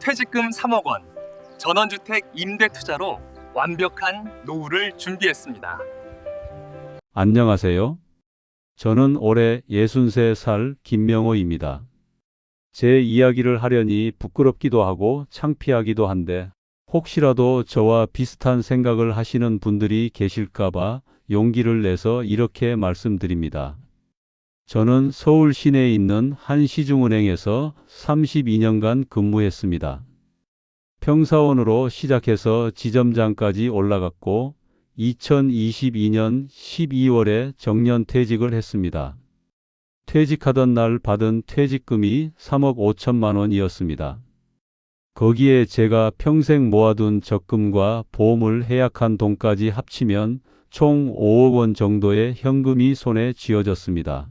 퇴직금 3억 원, 전원주택 임대 투자로 완벽한 노후를 준비했습니다. 안녕하세요. 저는 올해 63살 김명호입니다. 제 이야기를 하려니 부끄럽기도 하고 창피하기도 한데 혹시라도 저와 비슷한 생각을 하시는 분들이 계실까봐 용기를 내서 이렇게 말씀드립니다. 저는 서울 시내에 있는 한 시중은행에서 32년간 근무했습니다. 평사원으로 시작해서 지점장까지 올라갔고 2022년 12월에 정년퇴직을 했습니다. 퇴직하던 날 받은 퇴직금이 3억 5천만 원이었습니다. 거기에 제가 평생 모아둔 적금과 보험을 해약한 돈까지 합치면 총 5억 원 정도의 현금이 손에 쥐어졌습니다.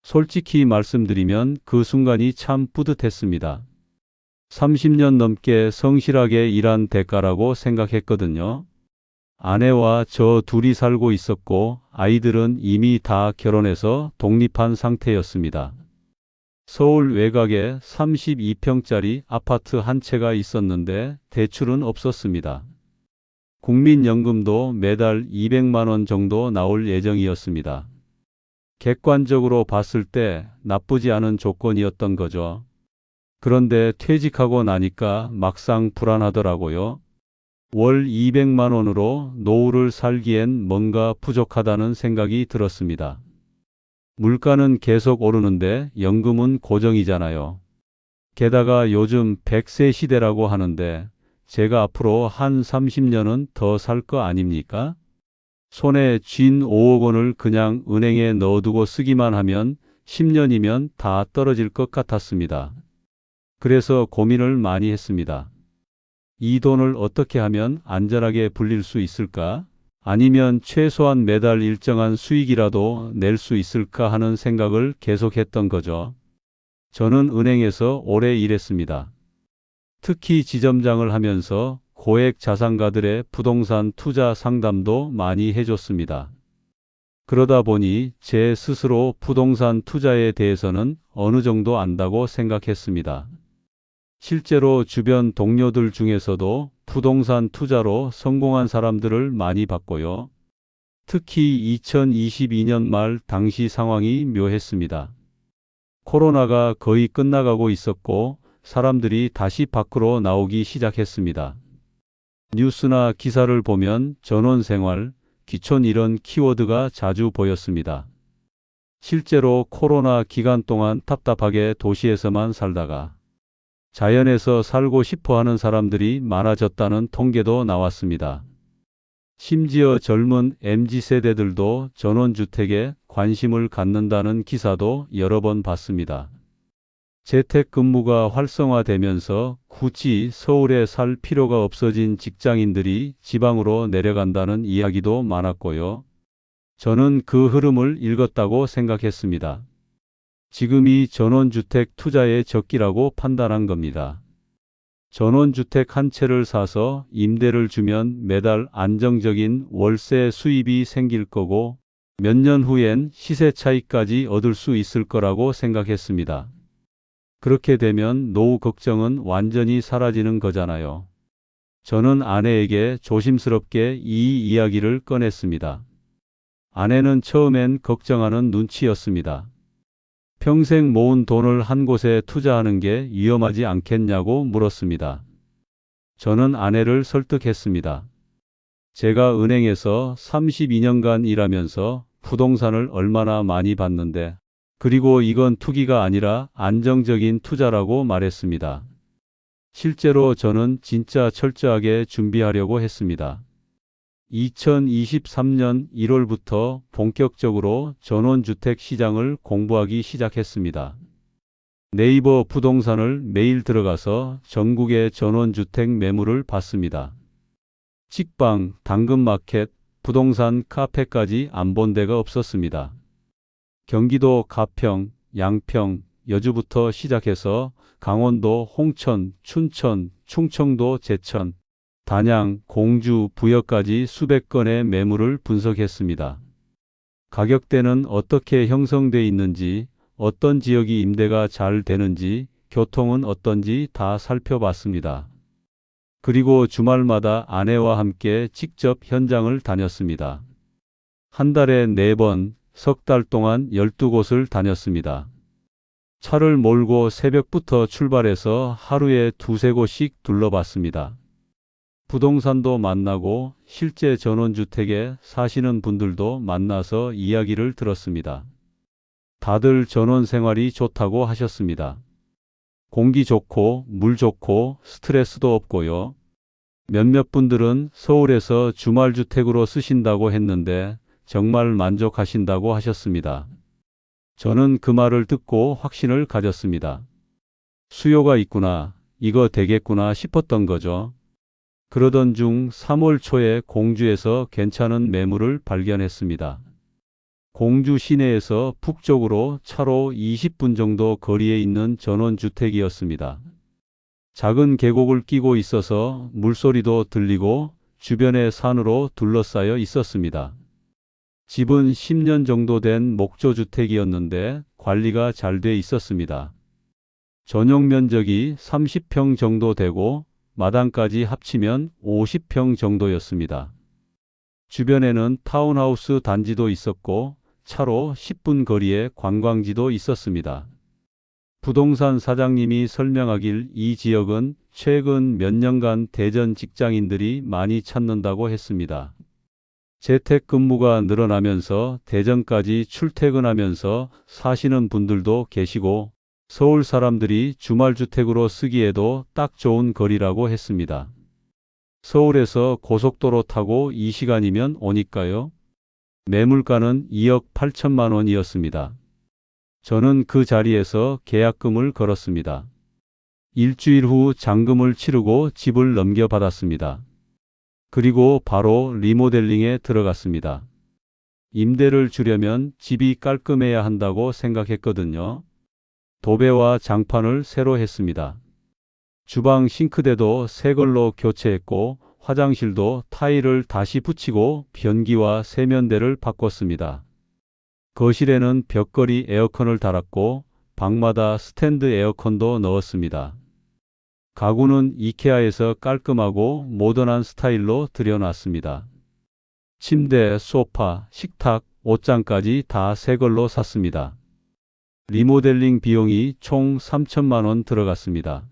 솔직히 말씀드리면 그 순간이 참 뿌듯했습니다. 30년 넘게 성실하게 일한 대가라고 생각했거든요. 아내와 저 둘이 살고 있었고 아이들은 이미 다 결혼해서 독립한 상태였습니다. 서울 외곽에 32평짜리 아파트 한 채가 있었는데 대출은 없었습니다. 국민연금도 매달 200만 원 정도 나올 예정이었습니다. 객관적으로 봤을 때 나쁘지 않은 조건이었던 거죠. 그런데 퇴직하고 나니까 막상 불안하더라고요. 월 200만 원으로 노후를 살기엔 뭔가 부족하다는 생각이 들었습니다. 물가는 계속 오르는데 연금은 고정이잖아요. 게다가 요즘 100세 시대라고 하는데 제가 앞으로 한 30년은 더 살 거 아닙니까? 손에 쥔 5억 원을 그냥 은행에 넣어두고 쓰기만 하면 10년이면 다 떨어질 것 같았습니다. 그래서 고민을 많이 했습니다. 이 돈을 어떻게 하면 안전하게 불릴 수 있을까? 아니면 최소한 매달 일정한 수익이라도 낼 수 있을까 하는 생각을 계속했던 거죠. 저는 은행에서 오래 일했습니다. 특히 지점장을 하면서 고액 자산가들의 부동산 투자 상담도 많이 해줬습니다. 그러다 보니 제 스스로 부동산 투자에 대해서는 어느 정도 안다고 생각했습니다. 실제로 주변 동료들 중에서도 부동산 투자로 성공한 사람들을 많이 봤고요. 특히 2022년 말 당시 상황이 묘했습니다. 코로나가 거의 끝나가고 있었고 사람들이 다시 밖으로 나오기 시작했습니다. 뉴스나 기사를 보면 전원생활, 귀촌 이런 키워드가 자주 보였습니다. 실제로 코로나 기간 동안 답답하게 도시에서만 살다가 자연에서 살고 싶어 하는 사람들이 많아졌다는 통계도 나왔습니다. 심지어 젊은 MZ세대들도 전원주택에 관심을 갖는다는 기사도 여러 번 봤습니다. 재택근무가 활성화되면서 굳이 서울에 살 필요가 없어진 직장인들이 지방으로 내려간다는 이야기도 많았고요. 저는 그 흐름을 읽었다고 생각했습니다. 지금이 전원주택 투자의 적기라고 판단한 겁니다. 전원주택 한 채를 사서 임대를 주면 매달 안정적인 월세 수입이 생길 거고 몇 년 후엔 시세 차익까지 얻을 수 있을 거라고 생각했습니다. 그렇게 되면 노후 걱정은 완전히 사라지는 거잖아요. 저는 아내에게 조심스럽게 이 이야기를 꺼냈습니다. 아내는 처음엔 걱정하는 눈치였습니다. 평생 모은 돈을 한 곳에 투자하는 게 위험하지 않겠냐고 물었습니다. 저는 아내를 설득했습니다. 제가 은행에서 32년간 일하면서 부동산을 얼마나 많이 봤는데, 그리고 이건 투기가 아니라 안정적인 투자라고 말했습니다. 실제로 저는 진짜 철저하게 준비하려고 했습니다. 2023년 1월부터 본격적으로 전원주택 시장을 공부하기 시작했습니다. 네이버 부동산을 매일 들어가서 전국의 전원주택 매물을 봤습니다. 직방, 당근마켓, 부동산 카페까지 안 본 데가 없었습니다. 경기도 가평, 양평, 여주부터 시작해서 강원도 홍천, 춘천, 충청도 제천, 단양, 공주, 부여까지 수백 건의 매물을 분석했습니다. 가격대는 어떻게 형성돼 있는지, 어떤 지역이 임대가 잘 되는지, 교통은 어떤지 다 살펴봤습니다. 그리고 주말마다 아내와 함께 직접 현장을 다녔습니다. 한 달에 4번, 석 달 동안 12곳을 다녔습니다. 차를 몰고 새벽부터 출발해서 하루에 2~3곳씩 둘러봤습니다. 부동산도 만나고 실제 전원주택에 사시는 분들도 만나서 이야기를 들었습니다. 다들 전원 생활이 좋다고 하셨습니다. 공기 좋고 물 좋고 스트레스도 없고요. 몇몇 분들은 서울에서 주말주택으로 쓰신다고 했는데 정말 만족하신다고 하셨습니다. 저는 그 말을 듣고 확신을 가졌습니다. 수요가 있구나, 이거 되겠구나 싶었던 거죠. 그러던 중 3월 초에 공주에서 괜찮은 매물을 발견했습니다. 공주 시내에서 북쪽으로 차로 20분 정도 거리에 있는 전원주택이었습니다. 작은 계곡을 끼고 있어서 물소리도 들리고 주변에 산으로 둘러싸여 있었습니다. 집은 10년 정도 된 목조주택이었는데 관리가 잘 돼 있었습니다. 전용 면적이 30평 정도 되고 마당까지 합치면 50평 정도였습니다. 주변에는 타운하우스 단지도 있었고 차로 10분 거리에 관광지도 있었습니다. 부동산 사장님이 설명하길 이 지역은 최근 몇 년간 대전 직장인들이 많이 찾는다고 했습니다. 재택근무가 늘어나면서 대전까지 출퇴근하면서 사시는 분들도 계시고 서울 사람들이 주말주택으로 쓰기에도 딱 좋은 거리라고 했습니다. 서울에서 고속도로 타고 2시간이면 오니까요. 매물가는 2억 8천만 원이었습니다. 저는 그 자리에서 계약금을 걸었습니다. 일주일 후 잔금을 치르고 집을 넘겨받았습니다. 그리고 바로 리모델링에 들어갔습니다. 임대를 주려면 집이 깔끔해야 한다고 생각했거든요. 도배와 장판을 새로 했습니다. 주방 싱크대도 새 걸로 교체했고 화장실도 타일을 다시 붙이고 변기와 세면대를 바꿨습니다. 거실에는 벽걸이 에어컨을 달았고 방마다 스탠드 에어컨도 넣었습니다. 가구는 이케아에서 깔끔하고 모던한 스타일로 들여놨습니다. 침대, 소파, 식탁, 옷장까지 다 새 걸로 샀습니다. 리모델링 비용이 총 3천만 원 들어갔습니다.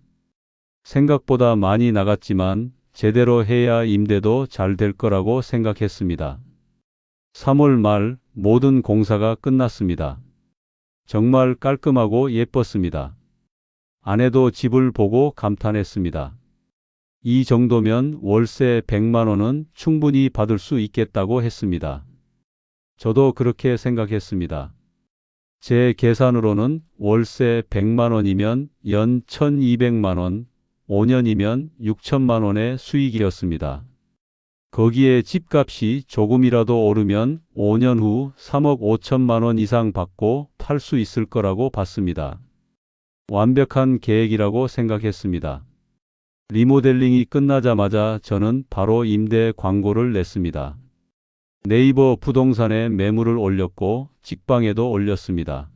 생각보다 많이 나갔지만 제대로 해야 임대도 잘 될 거라고 생각했습니다. 3월 말 모든 공사가 끝났습니다. 정말 깔끔하고 예뻤습니다. 아내도 집을 보고 감탄했습니다. 이 정도면 월세 100만 원은 충분히 받을 수 있겠다고 했습니다. 저도 그렇게 생각했습니다. 제 계산으로는 월세 100만 원이면 연 1200만 원, 5년이면 6천만 원의 수익이었습니다. 거기에 집값이 조금이라도 오르면 5년 후 3억 5천만 원 이상 받고 팔 수 있을 거라고 봤습니다. 완벽한 계획이라고 생각했습니다. 리모델링이 끝나자마자 저는 바로 임대 광고를 냈습니다. 네이버 부동산에 매물을 올렸고 직방에도 올렸습니다.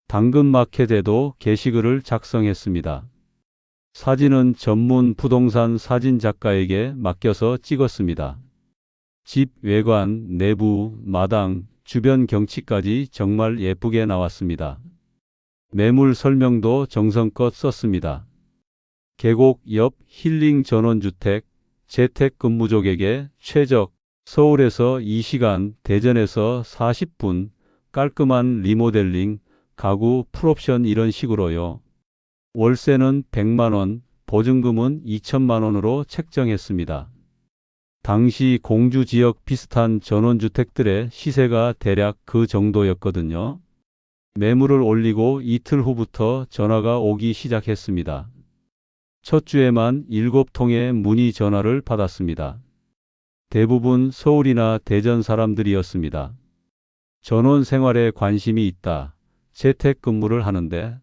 당근마켓에도 게시글을 작성했습니다. 사진은 전문 부동산 사진 작가에게 맡겨서 찍었습니다. 집 외관, 내부, 마당, 주변 경치까지 정말 예쁘게 나왔습니다. 매물 설명도 정성껏 썼습니다. 계곡 옆 힐링 전원주택, 재택근무족에게 최적, 서울에서 2시간, 대전에서 40분, 깔끔한 리모델링, 가구 풀옵션 이런 식으로요. 월세는 100만 원, 보증금은 2천만 원으로 책정했습니다. 당시 공주 지역 비슷한 전원주택들의 시세가 대략 그 정도였거든요. 매물을 올리고 이틀 후부터 전화가 오기 시작했습니다. 첫 주에만 7통의 문의 전화를 받았습니다. 대부분 서울이나 대전 사람들이었습니다. 전원 생활에 관심이 있다. 재택근무를 하는데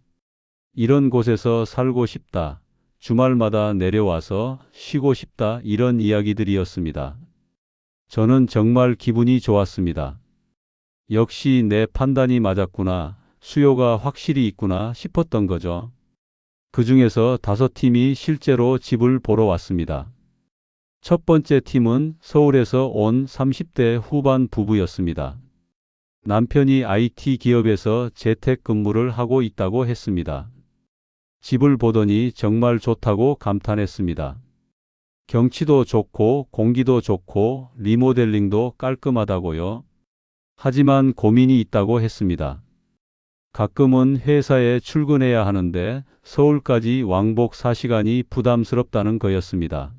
이런 곳에서 살고 싶다. 주말마다 내려와서 쉬고 싶다. 이런 이야기들이었습니다. 저는 정말 기분이 좋았습니다. 역시 내 판단이 맞았구나. 수요가 확실히 있구나 싶었던 거죠. 그 중에서 5팀이 실제로 집을 보러 왔습니다. 첫 번째 팀은 서울에서 온 30대 후반 부부였습니다. 남편이 IT 기업에서 재택근무를 하고 있다고 했습니다. 집을 보더니 정말 좋다고 감탄했습니다. 경치도 좋고 공기도 좋고 리모델링도 깔끔하다고요. 하지만 고민이 있다고 했습니다. 가끔은 회사에 출근해야 하는데 서울까지 왕복 4시간이 부담스럽다는 거였습니다.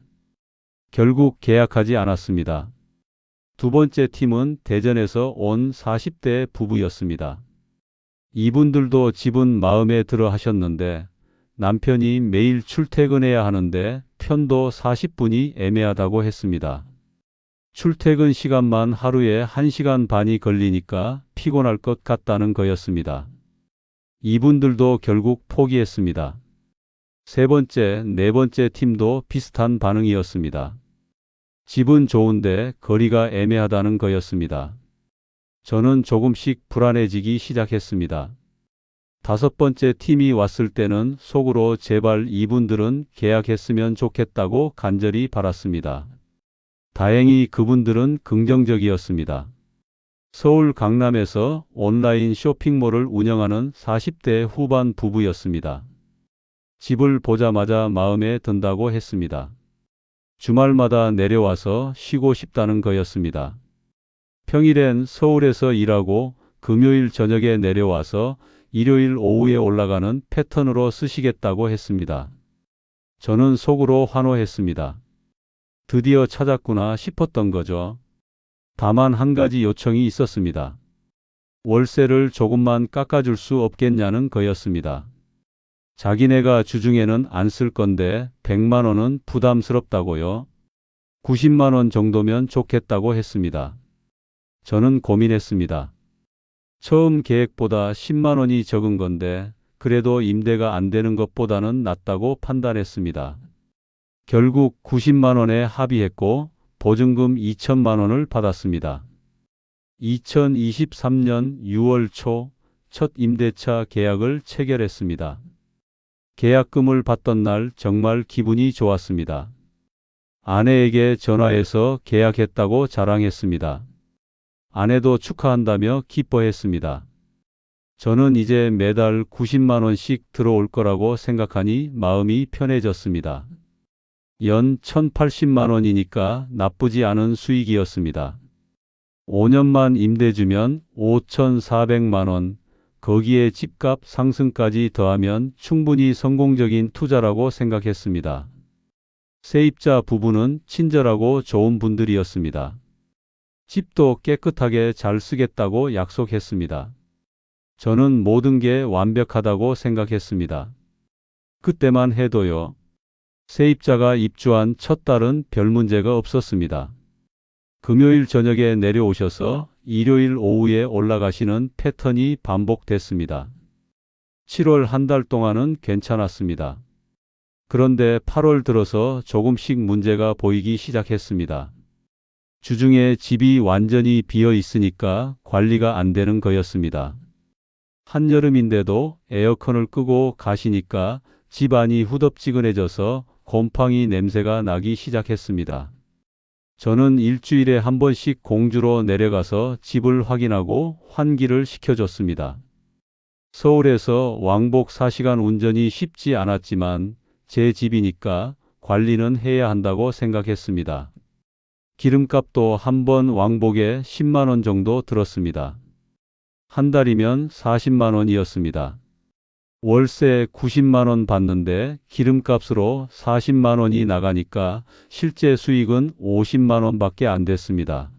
결국 계약하지 않았습니다. 두 번째 팀은 대전에서 온 40대 부부였습니다. 이분들도 집은 마음에 들어 하셨는데 남편이 매일 출퇴근해야 하는데 편도 40분이 애매하다고 했습니다. 출퇴근 시간만 하루에 1시간 반이 걸리니까 피곤할 것 같다는 거였습니다. 이분들도 결국 포기했습니다. 세 번째, 네 번째 팀도 비슷한 반응이었습니다. 집은 좋은데 거리가 애매하다는 거였습니다. 저는 조금씩 불안해지기 시작했습니다. 다섯 번째 팀이 왔을 때는 속으로 제발 이분들은 계약했으면 좋겠다고 간절히 바랐습니다. 다행히 그분들은 긍정적이었습니다. 서울 강남에서 온라인 쇼핑몰을 운영하는 40대 후반 부부였습니다. 집을 보자마자 마음에 든다고 했습니다. 주말마다 내려와서 쉬고 싶다는 거였습니다. 평일엔 서울에서 일하고 금요일 저녁에 내려와서 일요일 오후에 올라가는 패턴으로 쓰시겠다고 했습니다. 저는 속으로 환호했습니다. 드디어 찾았구나 싶었던 거죠. 다만 한 가지 요청이 있었습니다. 월세를 조금만 깎아줄 수 없겠냐는 거였습니다. 자기네가 주중에는 안 쓸 건데 100만 원은 부담스럽다고요. 90만 원 정도면 좋겠다고 했습니다. 저는 고민했습니다. 처음 계획보다 10만 원이 적은 건데 그래도 임대가 안 되는 것보다는 낫다고 판단했습니다. 결국 90만 원에 합의했고 보증금 2천만 원을 받았습니다. 2023년 6월 초 첫 임대차 계약을 체결했습니다. 계약금을 받던 날 정말 기분이 좋았습니다. 아내에게 전화해서 계약했다고 자랑했습니다. 아내도 축하한다며 기뻐했습니다. 저는 이제 매달 90만 원씩 들어올 거라고 생각하니 마음이 편해졌습니다. 연 1,080만 원이니까 나쁘지 않은 수익이었습니다. 5년만 임대 주면 5,400만 원, 거기에 집값 상승까지 더하면 충분히 성공적인 투자라고 생각했습니다. 세입자 부부는 친절하고 좋은 분들이었습니다. 집도 깨끗하게 잘 쓰겠다고 약속했습니다. 저는 모든 게 완벽하다고 생각했습니다. 그때만 해도요. 세입자가 입주한 첫 달은 별 문제가 없었습니다. 금요일 저녁에 내려오셔서 일요일 오후에 올라가시는 패턴이 반복됐습니다. 7월 한 달 동안은 괜찮았습니다. 그런데 8월 들어서 조금씩 문제가 보이기 시작했습니다. 주중에 집이 완전히 비어 있으니까 관리가 안 되는 거였습니다. 한여름인데도 에어컨을 끄고 가시니까 집 안이 후덥지근해져서 곰팡이 냄새가 나기 시작했습니다. 저는 일주일에 한 번씩 공주로 내려가서 집을 확인하고 환기를 시켜줬습니다. 서울에서 왕복 4시간 운전이 쉽지 않았지만 제 집이니까 관리는 해야 한다고 생각했습니다. 기름값도 한 번 왕복에 10만 원 정도 들었습니다. 한 달이면 40만 원이었습니다. 월세 90만 원 받는데 기름값으로 40만 원이 나가니까 실제 수익은 50만 원밖에 안 됐습니다.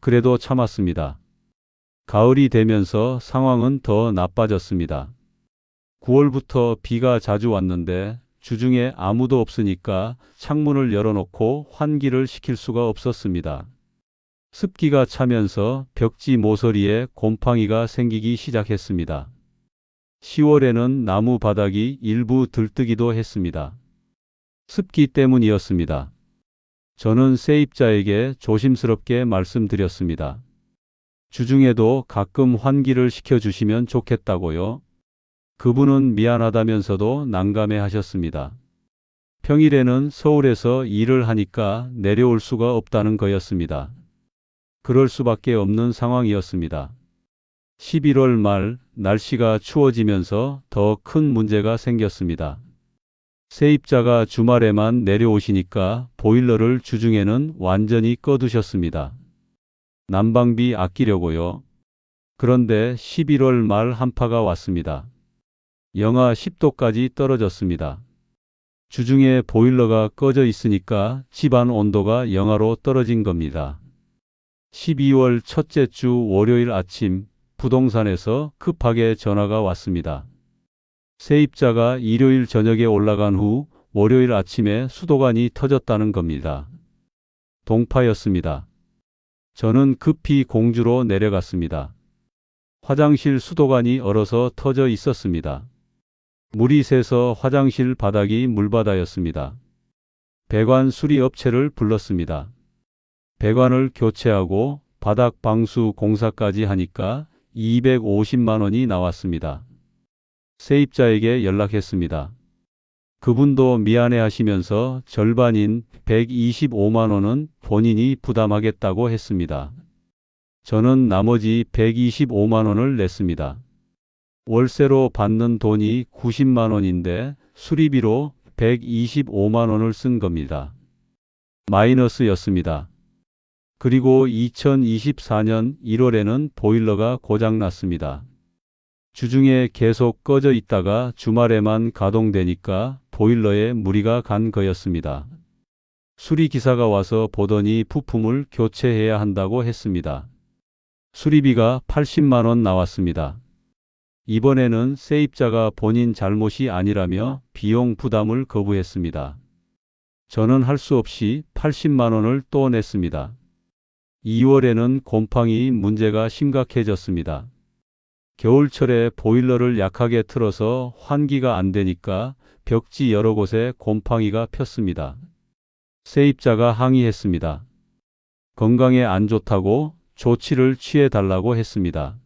그래도 참았습니다. 가을이 되면서 상황은 더 나빠졌습니다. 9월부터 비가 자주 왔는데 주중에 아무도 없으니까 창문을 열어놓고 환기를 시킬 수가 없었습니다. 습기가 차면서 벽지 모서리에 곰팡이가 생기기 시작했습니다. 10월에는 나무 바닥이 일부 들뜨기도 했습니다. 습기 때문이었습니다. 저는 세입자에게 조심스럽게 말씀드렸습니다. 주중에도 가끔 환기를 시켜주시면 좋겠다고요. 그분은 미안하다면서도 난감해 하셨습니다. 평일에는 서울에서 일을 하니까 내려올 수가 없다는 거였습니다. 그럴 수밖에 없는 상황이었습니다. 11월 말 날씨가 추워지면서 더 큰 문제가 생겼습니다. 세입자가 주말에만 내려오시니까 보일러를 주중에는 완전히 꺼두셨습니다. 난방비 아끼려고요. 그런데 11월 말 한파가 왔습니다. 영하 10도까지 떨어졌습니다. 주중에 보일러가 꺼져 있으니까 집안 온도가 영하로 떨어진 겁니다. 12월 첫째 주 월요일 아침 부동산에서 급하게 전화가 왔습니다. 세입자가 일요일 저녁에 올라간 후 월요일 아침에 수도관이 터졌다는 겁니다. 동파였습니다. 저는 급히 공주로 내려갔습니다. 화장실 수도관이 얼어서 터져 있었습니다. 물이 새서 화장실 바닥이 물바다였습니다. 배관 수리 업체를 불렀습니다. 배관을 교체하고 바닥 방수 공사까지 하니까 250만 원이 나왔습니다. 세입자에게 연락했습니다. 그분도 미안해 하시면서 절반인 125만 원은 본인이 부담하겠다고 했습니다. 저는 나머지 125만 원을 냈습니다. 월세로 받는 돈이 90만 원인데 수리비로 125만 원을 쓴 겁니다. 마이너스였습니다. 그리고 2024년 1월에는 보일러가 고장났습니다. 주중에 계속 꺼져 있다가 주말에만 가동되니까 보일러에 무리가 간 거였습니다. 수리기사가 와서 보더니 부품을 교체해야 한다고 했습니다. 수리비가 80만 원 나왔습니다. 이번에는 세입자가 본인 잘못이 아니라며 비용 부담을 거부했습니다. 저는 할 수 없이 80만 원을 또 냈습니다. 2월에는 곰팡이 문제가 심각해졌습니다. 겨울철에 보일러를 약하게 틀어서 환기가 안 되니까 벽지 여러 곳에 곰팡이가 폈습니다. 세입자가 항의했습니다. 건강에 안 좋다고 조치를 취해 달라고 했습니다.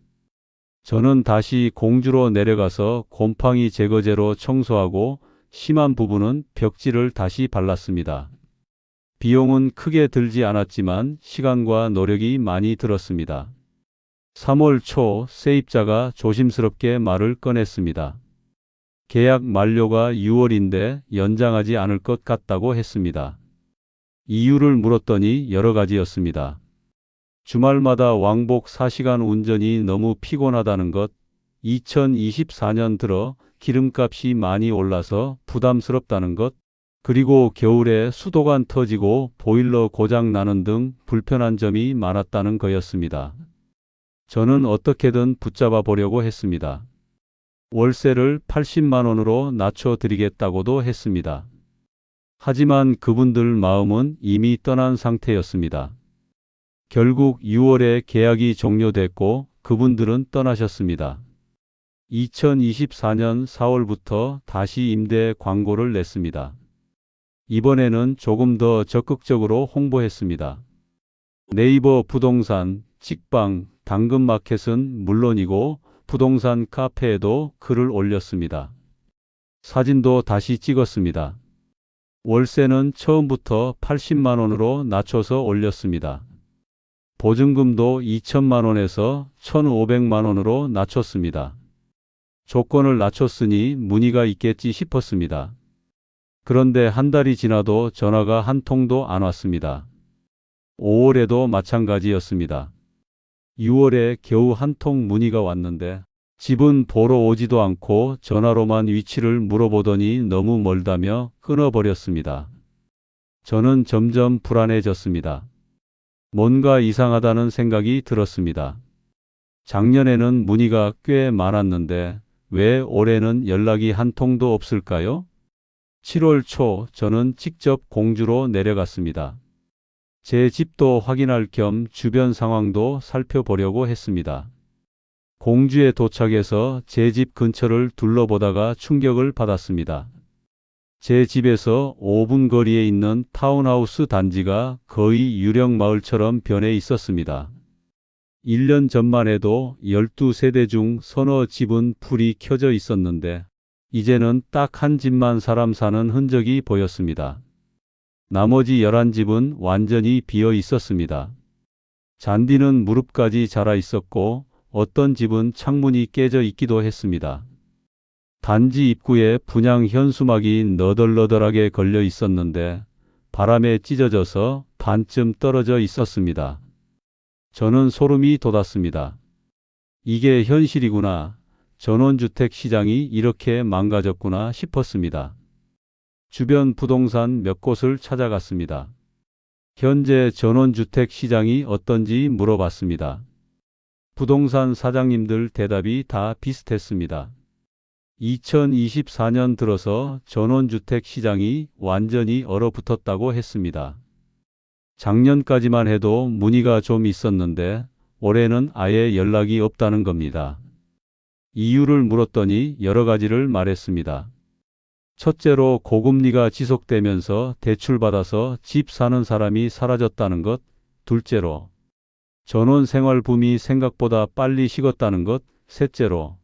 저는 다시 공주로 내려가서 곰팡이 제거제로 청소하고 심한 부분은 벽지를 다시 발랐습니다. 비용은 크게 들지 않았지만 시간과 노력이 많이 들었습니다. 3월 초 세입자가 조심스럽게 말을 꺼냈습니다. 계약 만료가 6월인데 연장하지 않을 것 같다고 했습니다. 이유를 물었더니 여러 가지였습니다. 주말마다 왕복 4시간 운전이 너무 피곤하다는 것, 2024년 들어 기름값이 많이 올라서 부담스럽다는 것, 그리고 겨울에 수도관 터지고 보일러 고장 나는 등 불편한 점이 많았다는 거였습니다. 저는 어떻게든 붙잡아 보려고 했습니다. 월세를 80만 원으로 낮춰드리겠다고도 했습니다. 하지만 그분들 마음은 이미 떠난 상태였습니다. 결국 6월에 계약이 종료됐고 그분들은 떠나셨습니다. 2024년 4월부터 다시 임대 광고를 냈습니다. 이번에는 조금 더 적극적으로 홍보했습니다. 네이버 부동산, 직방, 당근마켓은 물론이고 부동산 카페에도 글을 올렸습니다. 사진도 다시 찍었습니다. 월세는 처음부터 80만 원으로 낮춰서 올렸습니다. 보증금도 2천만 원에서 1,500만 원으로 낮췄습니다. 조건을 낮췄으니 문의가 있겠지 싶었습니다. 그런데 한 달이 지나도 전화가 한 통도 안 왔습니다. 5월에도 마찬가지였습니다. 6월에 겨우 한 통 문의가 왔는데 집은 보러 오지도 않고 전화로만 위치를 물어보더니 너무 멀다며 끊어버렸습니다. 저는 점점 불안해졌습니다. 뭔가 이상하다는 생각이 들었습니다. 작년에는 문의가 꽤 많았는데 왜 올해는 연락이 한 통도 없을까요? 7월 초 저는 직접 공주로 내려갔습니다. 제 집도 확인할 겸 주변 상황도 살펴보려고 했습니다. 공주에 도착해서 제 집 근처를 둘러보다가 충격을 받았습니다. 제 집에서 5분 거리에 있는 타운하우스 단지가 거의 유령 마을처럼 변해 있었습니다. 1년 전만 해도 12세대 중 서너 집은 불이 켜져 있었는데 이제는 딱 한 집만 사람 사는 흔적이 보였습니다. 나머지 11집은 완전히 비어 있었습니다. 잔디는 무릎까지 자라 있었고 어떤 집은 창문이 깨져 있기도 했습니다. 단지 입구에 분향 현수막이 너덜너덜하게 걸려 있었는데 바람에 찢어져서 반쯤 떨어져 있었습니다. 저는 소름이 돋았습니다. 이게 현실이구나. 전원주택 시장이 이렇게 망가졌구나 싶었습니다. 주변 부동산 몇 곳을 찾아갔습니다. 현재 전원주택 시장이 어떤지 물어봤습니다. 부동산 사장님들 대답이 다 비슷했습니다. 2024년 들어서 전원주택 시장이 완전히 얼어붙었다고 했습니다. 작년까지만 해도 문의가 좀 있었는데 올해는 아예 연락이 없다는 겁니다. 이유를 물었더니 여러 가지를 말했습니다. 첫째로 고금리가 지속되면서 대출받아서 집 사는 사람이 사라졌다는 것, 둘째로 전원 생활 붐이 생각보다 빨리 식었다는 것, 셋째로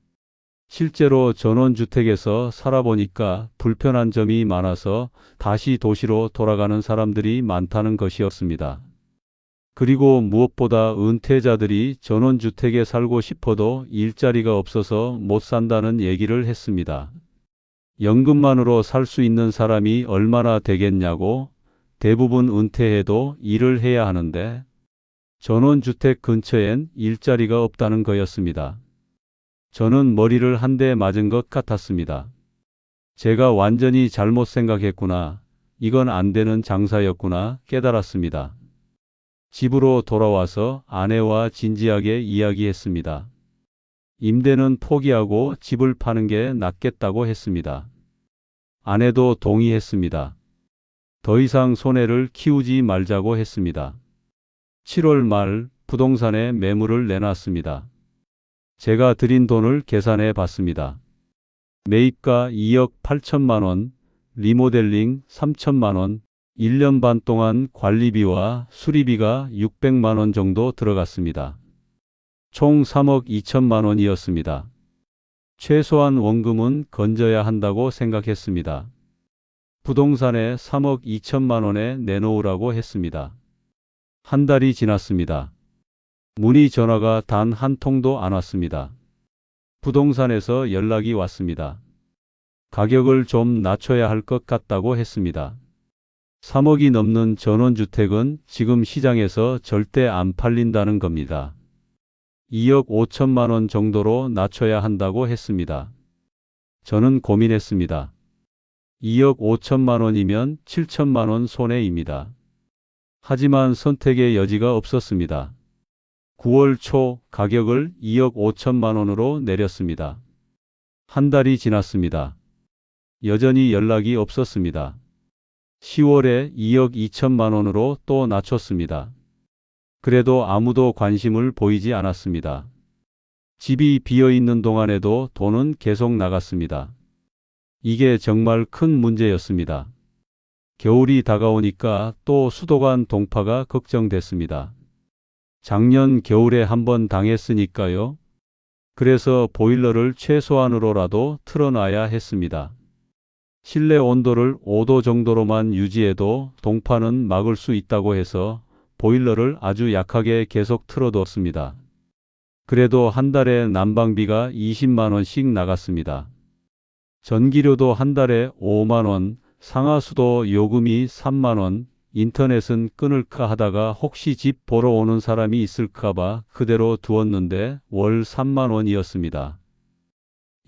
실제로 전원주택에서 살아보니까 불편한 점이 많아서 다시 도시로 돌아가는 사람들이 많다는 것이었습니다. 그리고 무엇보다 은퇴자들이 전원주택에 살고 싶어도 일자리가 없어서 못 산다는 얘기를 했습니다. 연금만으로 살 수 있는 사람이 얼마나 되겠냐고, 대부분 은퇴해도 일을 해야 하는데 전원주택 근처엔 일자리가 없다는 거였습니다. 저는 머리를 한 대 맞은 것 같았습니다. 제가 완전히 잘못 생각했구나. 이건 안 되는 장사였구나 깨달았습니다. 집으로 돌아와서 아내와 진지하게 이야기했습니다. 임대는 포기하고 집을 파는 게 낫겠다고 했습니다. 아내도 동의했습니다. 더 이상 손해를 키우지 말자고 했습니다. 7월 말 부동산에 매물을 내놨습니다. 제가 드린 돈을 계산해 봤습니다. 매입가 2억 8천만 원, 리모델링 3천만 원, 1년 반 동안 관리비와 수리비가 600만 원 정도 들어갔습니다. 총 3억 2천만 원이었습니다. 최소한 원금은 건져야 한다고 생각했습니다. 부동산에 3억 2천만 원에 내놓으라고 했습니다. 한 달이 지났습니다. 문의 전화가 단 한 통도 안 왔습니다. 부동산에서 연락이 왔습니다. 가격을 좀 낮춰야 할 것 같다고 했습니다. 3억이 넘는 전원주택은 지금 시장에서 절대 안 팔린다는 겁니다. 2억 5천만 원 정도로 낮춰야 한다고 했습니다. 저는 고민했습니다. 2억 5천만 원이면 7천만 원 손해입니다. 하지만 선택의 여지가 없었습니다. 9월 초 가격을 2억 5천만 원으로 내렸습니다. 한 달이 지났습니다. 여전히 연락이 없었습니다. 10월에 2억 2천만 원으로 또 낮췄습니다. 그래도 아무도 관심을 보이지 않았습니다. 집이 비어 있는 동안에도 돈은 계속 나갔습니다. 이게 정말 큰 문제였습니다. 겨울이 다가오니까 또 수도관 동파가 걱정됐습니다. 작년 겨울에 한번 당했으니까요. 그래서 보일러를 최소한으로라도 틀어놔야 했습니다. 실내 온도를 5도 정도로만 유지해도 동파는 막을 수 있다고 해서 보일러를 아주 약하게 계속 틀어뒀습니다. 그래도 한 달에 난방비가 20만 원씩 나갔습니다. 전기료도 한 달에 5만 원, 상하수도 요금이 3만 원, 인터넷은 끊을까 하다가 혹시 집 보러 오는 사람이 있을까봐 그대로 두었는데 월 3만 원이었습니다.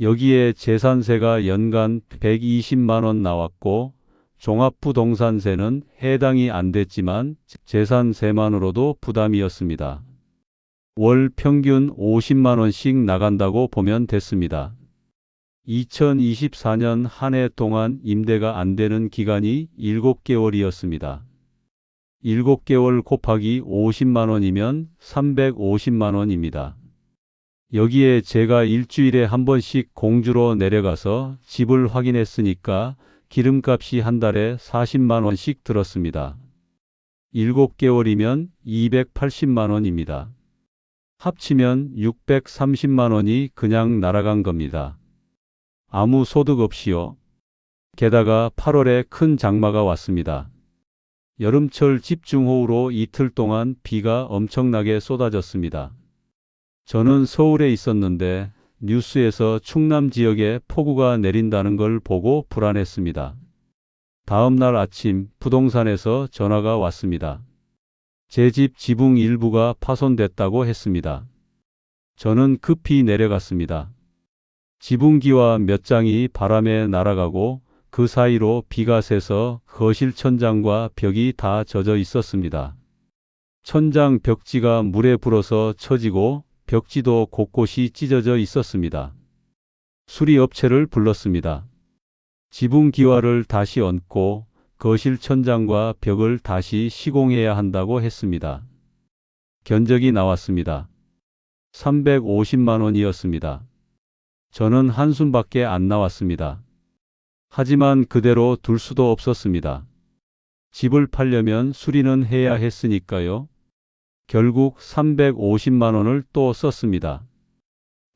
여기에 재산세가 연간 120만 원 나왔고 종합부동산세는 해당이 안 됐지만 재산세만으로도 부담이었습니다. 월 평균 50만 원씩 나간다고 보면 됐습니다. 2024년 한 해 동안 임대가 안 되는 기간이 7개월이었습니다. 7개월 곱하기 50만 원이면 350만 원입니다. 여기에 제가 일주일에 한 번씩 공주로 내려가서 집을 확인했으니까 기름값이 한 달에 40만 원씩 들었습니다. 7개월이면 280만 원입니다. 합치면 630만 원이 그냥 날아간 겁니다. 아무 소득 없이요. 게다가 8월에 큰 장마가 왔습니다. 여름철 집중호우로 이틀 동안 비가 엄청나게 쏟아졌습니다. 저는 서울에 있었는데 뉴스에서 충남 지역에 폭우가 내린다는 걸 보고 불안했습니다. 다음 날 아침 부동산에서 전화가 왔습니다. 제 집 지붕 일부가 파손됐다고 했습니다. 저는 급히 내려갔습니다. 지붕기와 몇 장이 바람에 날아가고 그 사이로 비가 새서 거실 천장과 벽이 다 젖어 있었습니다. 천장 벽지가 물에 불어서 처지고 벽지도 곳곳이 찢어져 있었습니다. 수리업체를 불렀습니다. 지붕 기와를 다시 얹고 거실 천장과 벽을 다시 시공해야 한다고 했습니다. 견적이 나왔습니다. 350만 원이었습니다. 저는 한숨밖에 안 나왔습니다. 하지만 그대로 둘 수도 없었습니다. 집을 팔려면 수리는 해야 했으니까요. 결국 350만 원을 또 썼습니다.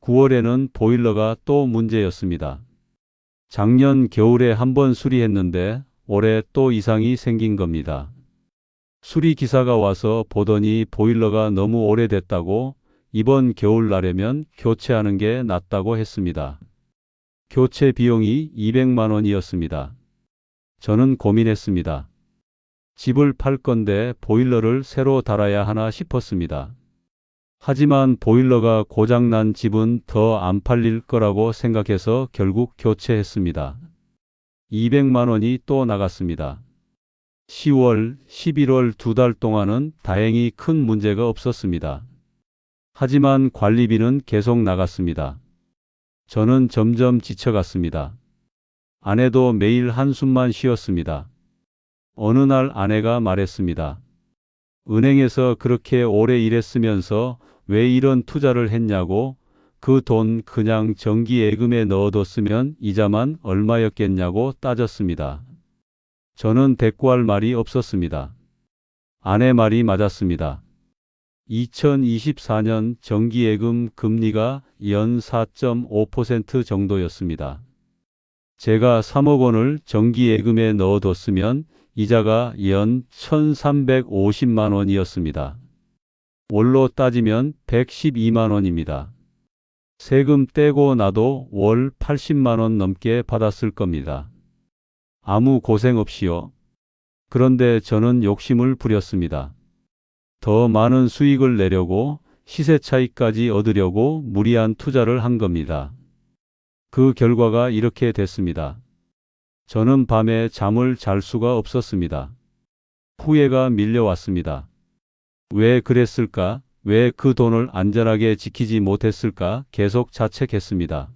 9월에는 보일러가 또 문제였습니다. 작년 겨울에 한번 수리했는데 올해 또 이상이 생긴 겁니다. 수리기사가 와서 보더니 보일러가 너무 오래됐다고 이번 겨울날에면 교체하는 게 낫다고 했습니다. 교체 비용이 200만 원이었습니다. 저는 고민했습니다. 집을 팔 건데 보일러를 새로 달아야 하나 싶었습니다. 하지만 보일러가 고장난 집은 더 안 팔릴 거라고 생각해서 결국 교체했습니다. 200만 원이 또 나갔습니다. 10월, 11월 2달 동안은 다행히 큰 문제가 없었습니다. 하지만 관리비는 계속 나갔습니다. 저는 점점 지쳐갔습니다. 아내도 매일 한숨만 쉬었습니다. 어느 날 아내가 말했습니다. 은행에서 그렇게 오래 일했으면서 왜 이런 투자를 했냐고, 그 돈 그냥 정기예금에 넣어뒀으면 이자만 얼마였겠냐고 따졌습니다. 저는 대꾸할 말이 없었습니다. 아내 말이 맞았습니다. 2024년 정기예금 금리가 연 4.5% 정도였습니다. 제가 3억 원을 정기예금에 넣어뒀으면 이자가 연 1,350만 원이었습니다. 월로 따지면 112만 원입니다. 세금 떼고 나도 월 80만 원 넘게 받았을 겁니다. 아무 고생 없이요. 그런데 저는 욕심을 부렸습니다. 더 많은 수익을 내려고 시세 차익까지 얻으려고 무리한 투자를 한 겁니다. 그 결과가 이렇게 됐습니다. 저는 밤에 잠을 잘 수가 없었습니다. 후회가 밀려왔습니다. 왜 그랬을까? 왜 그 돈을 안전하게 지키지 못했을까? 계속 자책했습니다.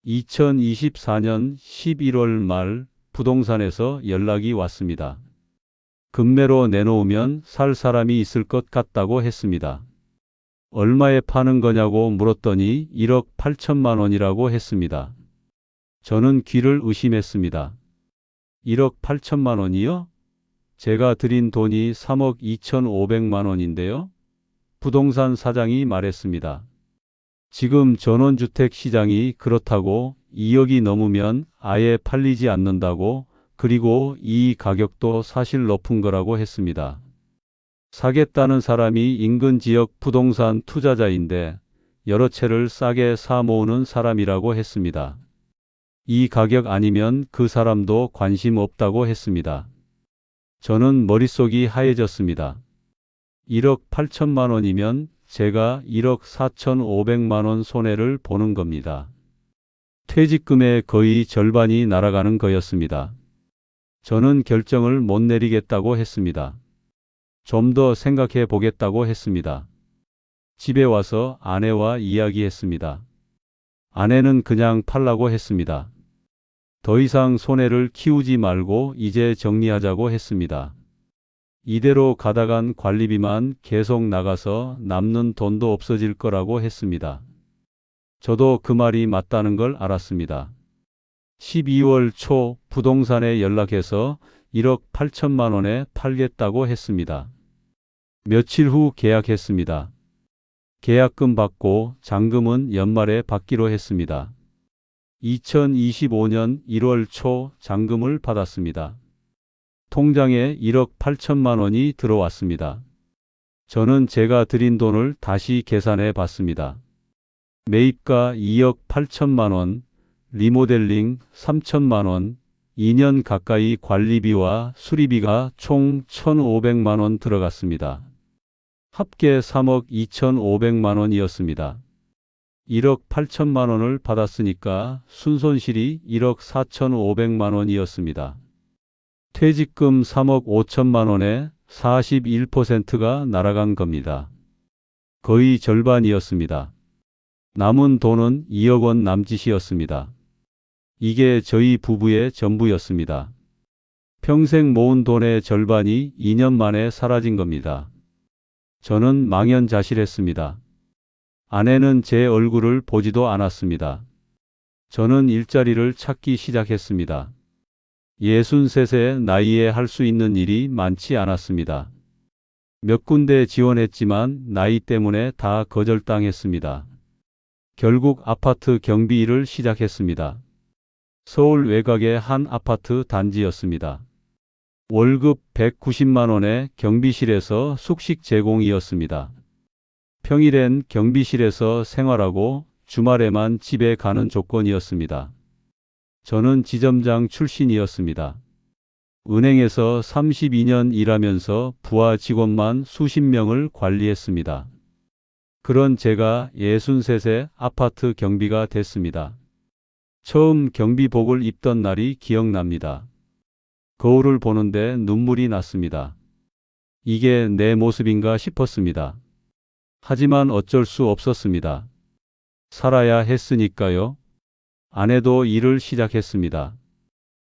2024년 11월 말 부동산에서 연락이 왔습니다. 금매로 내놓으면 살 사람이 있을 것 같다고 했습니다. 얼마에 파는 거냐고 물었더니 1억 8천만 원이라고 했습니다. 저는 귀를 의심했습니다. 1억 8천만 원이요? 제가 드린 돈이 3억 2,500만 원인데요. 부동산 사장이 말했습니다. 지금 전원주택 시장이 그렇다고 2억이 넘으면 아예 팔리지 않는다고, 그리고 이 가격도 사실 높은 거라고 했습니다. 사겠다는 사람이 인근 지역 부동산 투자자인데 여러 채를 싸게 사 모으는 사람이라고 했습니다. 이 가격 아니면 그 사람도 관심 없다고 했습니다. 저는 머릿속이 하얘졌습니다. 1억 8천만 원이면 제가 1억 4,500만 원 손해를 보는 겁니다. 퇴직금의 거의 절반이 날아가는 거였습니다. 저는 결정을 못 내리겠다고 했습니다. 좀 더 생각해 보겠다고 했습니다. 집에 와서 아내와 이야기했습니다. 아내는 그냥 팔라고 했습니다. 더 이상 손해를 키우지 말고 이제 정리하자고 했습니다. 이대로 가다간 관리비만 계속 나가서 남는 돈도 없어질 거라고 했습니다. 저도 그 말이 맞다는 걸 알았습니다. 12월 초 부동산에 연락해서 1억 8천만 원에 팔겠다고 했습니다. 며칠 후 계약했습니다. 계약금 받고 잔금은 연말에 받기로 했습니다. 2025년 1월 초 잔금을 받았습니다. 통장에 1억 8천만 원이 들어왔습니다. 저는 제가 드린 돈을 다시 계산해 봤습니다. 매입가 2억 8천만 원, 리모델링 3천만 원, 2년 가까이 관리비와 수리비가 총 1,500만 원 들어갔습니다. 합계 3억 2,500만 원이었습니다. 1억 8천만 원을 받았으니까 순손실이 1억 4,500만 원이었습니다. 퇴직금 3억 5천만 원에 41%가 날아간 겁니다. 거의 절반이었습니다. 남은 돈은 2억 원 남짓이었습니다. 이게 저희 부부의 전부였습니다. 평생 모은 돈의 절반이 2년 만에 사라진 겁니다. 저는 망연자실했습니다. 아내는 제 얼굴을 보지도 않았습니다. 저는 일자리를 찾기 시작했습니다. 63세 나이에 할 수 있는 일이 많지 않았습니다. 몇 군데 지원했지만 나이 때문에 다 거절당했습니다. 결국 아파트 경비 일을 시작했습니다. 서울 외곽의 한 아파트 단지였습니다. 월급 190만 원에 경비실에서 숙식 제공이었습니다. 평일엔 경비실에서 생활하고 주말에만 집에 가는 조건이었습니다. 저는 지점장 출신이었습니다. 은행에서 32년 일하면서 부하 직원만 수십 명을 관리했습니다. 그런 제가 63세 아파트 경비가 됐습니다. 처음 경비복을 입던 날이 기억납니다. 거울을 보는데 눈물이 났습니다. 이게 내 모습인가 싶었습니다. 하지만 어쩔 수 없었습니다. 살아야 했으니까요. 아내도 일을 시작했습니다.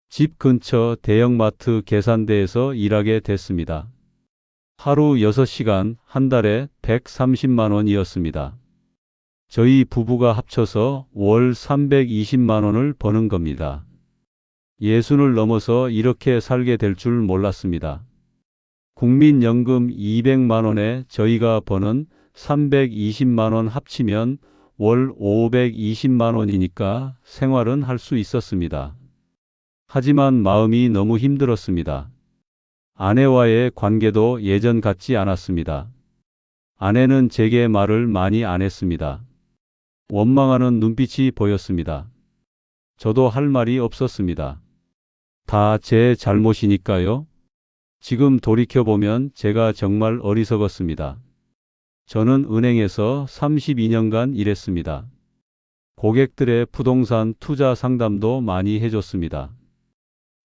집 근처 대형마트 계산대에서 일하게 됐습니다. 하루 6시간, 한 달에 130만 원이었습니다. 저희 부부가 합쳐서 월 320만 원을 버는 겁니다. 60을 넘어서 이렇게 살게 될 줄 몰랐습니다. 국민연금 200만 원에 저희가 버는 320만 원 합치면 월 520만 원이니까 생활은 할 수 있었습니다. 하지만 마음이 너무 힘들었습니다. 아내와의 관계도 예전 같지 않았습니다. 아내는 제게 말을 많이 안 했습니다. 원망하는 눈빛이 보였습니다. 저도 할 말이 없었습니다. 다 제 잘못이니까요. 지금 돌이켜보면 제가 정말 어리석었습니다. 저는 은행에서 32년간 일했습니다. 고객들의 부동산 투자 상담도 많이 해줬습니다.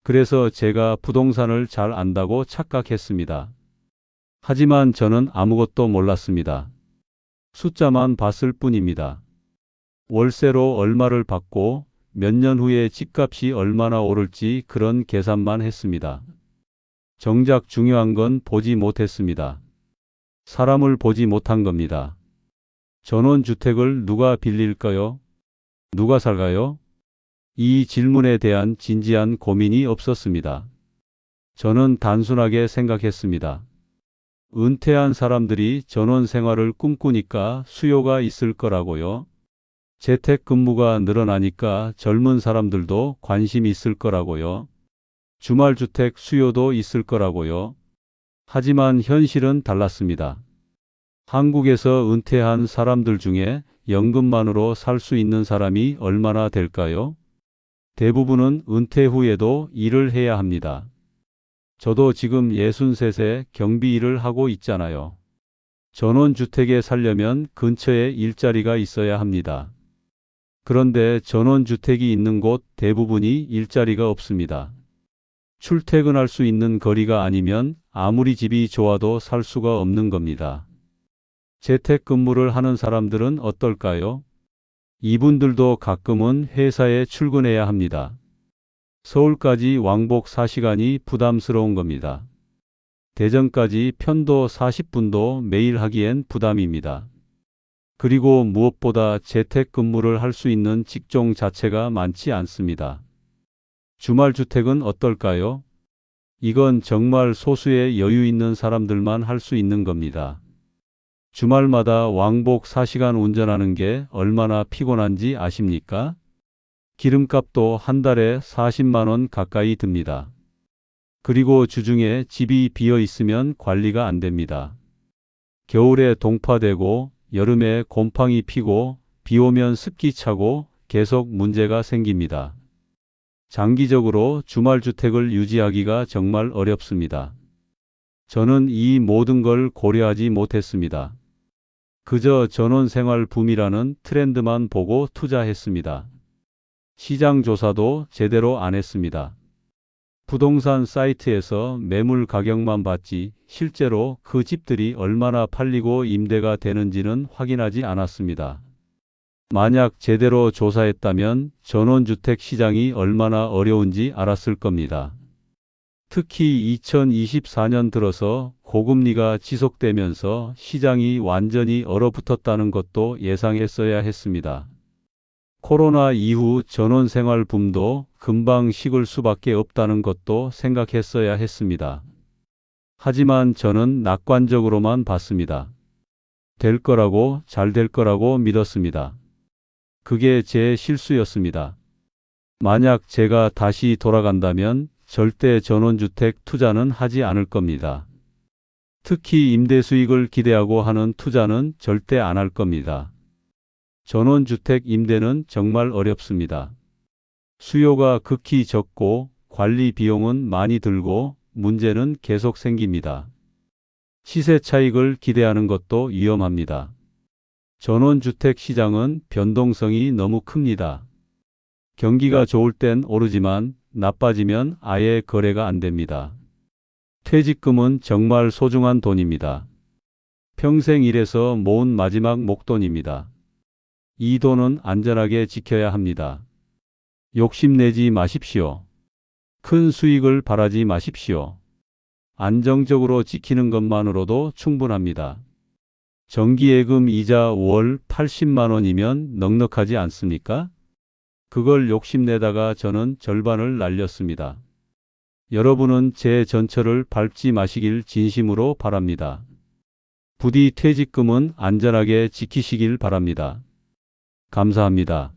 그래서 제가 부동산을 잘 안다고 착각했습니다. 하지만 저는 아무것도 몰랐습니다. 숫자만 봤을 뿐입니다. 월세로 얼마를 받고 몇 년 후에 집값이 얼마나 오를지 그런 계산만 했습니다. 정작 중요한 건 보지 못했습니다. 사람을 보지 못한 겁니다. 전원주택을 누가 빌릴까요? 누가 살까요? 이 질문에 대한 진지한 고민이 없었습니다. 저는 단순하게 생각했습니다. 은퇴한 사람들이 전원 생활을 꿈꾸니까 수요가 있을 거라고요. 재택근무가 늘어나니까 젊은 사람들도 관심 있을 거라고요. 주말주택 수요도 있을 거라고요. 하지만 현실은 달랐습니다. 한국에서 은퇴한 사람들 중에 연금만으로 살 수 있는 사람이 얼마나 될까요? 대부분은 은퇴 후에도 일을 해야 합니다. 저도 지금 63세 경비 일을 하고 있잖아요. 전원주택에 살려면 근처에 일자리가 있어야 합니다. 그런데 전원주택이 있는 곳 대부분이 일자리가 없습니다. 출퇴근할 수 있는 거리가 아니면 아무리 집이 좋아도 살 수가 없는 겁니다. 재택근무를 하는 사람들은 어떨까요? 이분들도 가끔은 회사에 출근해야 합니다. 서울까지 왕복 4시간이 부담스러운 겁니다. 대전까지 편도 40분도 매일 하기엔 부담입니다. 그리고 무엇보다 재택근무를 할 수 있는 직종 자체가 많지 않습니다. 주말주택은 어떨까요? 이건 정말 소수의 여유 있는 사람들만 할 수 있는 겁니다. 주말마다 왕복 4시간 운전하는 게 얼마나 피곤한지 아십니까? 기름값도 한 달에 40만 원 가까이 듭니다. 그리고 주중에 집이 비어 있으면 관리가 안 됩니다. 겨울에 동파되고 여름에 곰팡이 피고 비 오면 습기 차고 계속 문제가 생깁니다. 장기적으로 주말주택을 유지하기가 정말 어렵습니다. 저는 이 모든 걸 고려하지 못했습니다. 그저 전원생활 붐이라는 트렌드만 보고 투자했습니다. 시장 조사도 제대로 안 했습니다. 부동산 사이트에서 매물 가격만 봤지 실제로 그 집들이 얼마나 팔리고 임대가 되는지는 확인하지 않았습니다. 만약 제대로 조사했다면 전원주택 시장이 얼마나 어려운지 알았을 겁니다. 특히 2024년 들어서 고금리가 지속되면서 시장이 완전히 얼어붙었다는 것도 예상했어야 했습니다. 코로나 이후 전원생활 붐도 금방 식을 수밖에 없다는 것도 생각했어야 했습니다. 하지만 저는 낙관적으로만 봤습니다. 될 거라고, 잘 될 거라고 믿었습니다. 그게 제 실수였습니다. 만약 제가 다시 돌아간다면 절대 전원주택 투자는 하지 않을 겁니다. 특히 임대 수익을 기대하고 하는 투자는 절대 안 할 겁니다. 전원주택 임대는 정말 어렵습니다. 수요가 극히 적고 관리 비용은 많이 들고 문제는 계속 생깁니다. 시세 차익을 기대하는 것도 위험합니다. 전원주택 시장은 변동성이 너무 큽니다. 경기가 좋을 땐 오르지만 나빠지면 아예 거래가 안 됩니다. 퇴직금은 정말 소중한 돈입니다. 평생 일해서 모은 마지막 목돈입니다. 이 돈은 안전하게 지켜야 합니다. 욕심내지 마십시오. 큰 수익을 바라지 마십시오. 안정적으로 지키는 것만으로도 충분합니다. 정기예금 이자 월 80만 원이면 넉넉하지 않습니까? 그걸 욕심내다가 저는 절반을 날렸습니다. 여러분은 제 전철을 밟지 마시길 진심으로 바랍니다. 부디 퇴직금은 안전하게 지키시길 바랍니다. 감사합니다.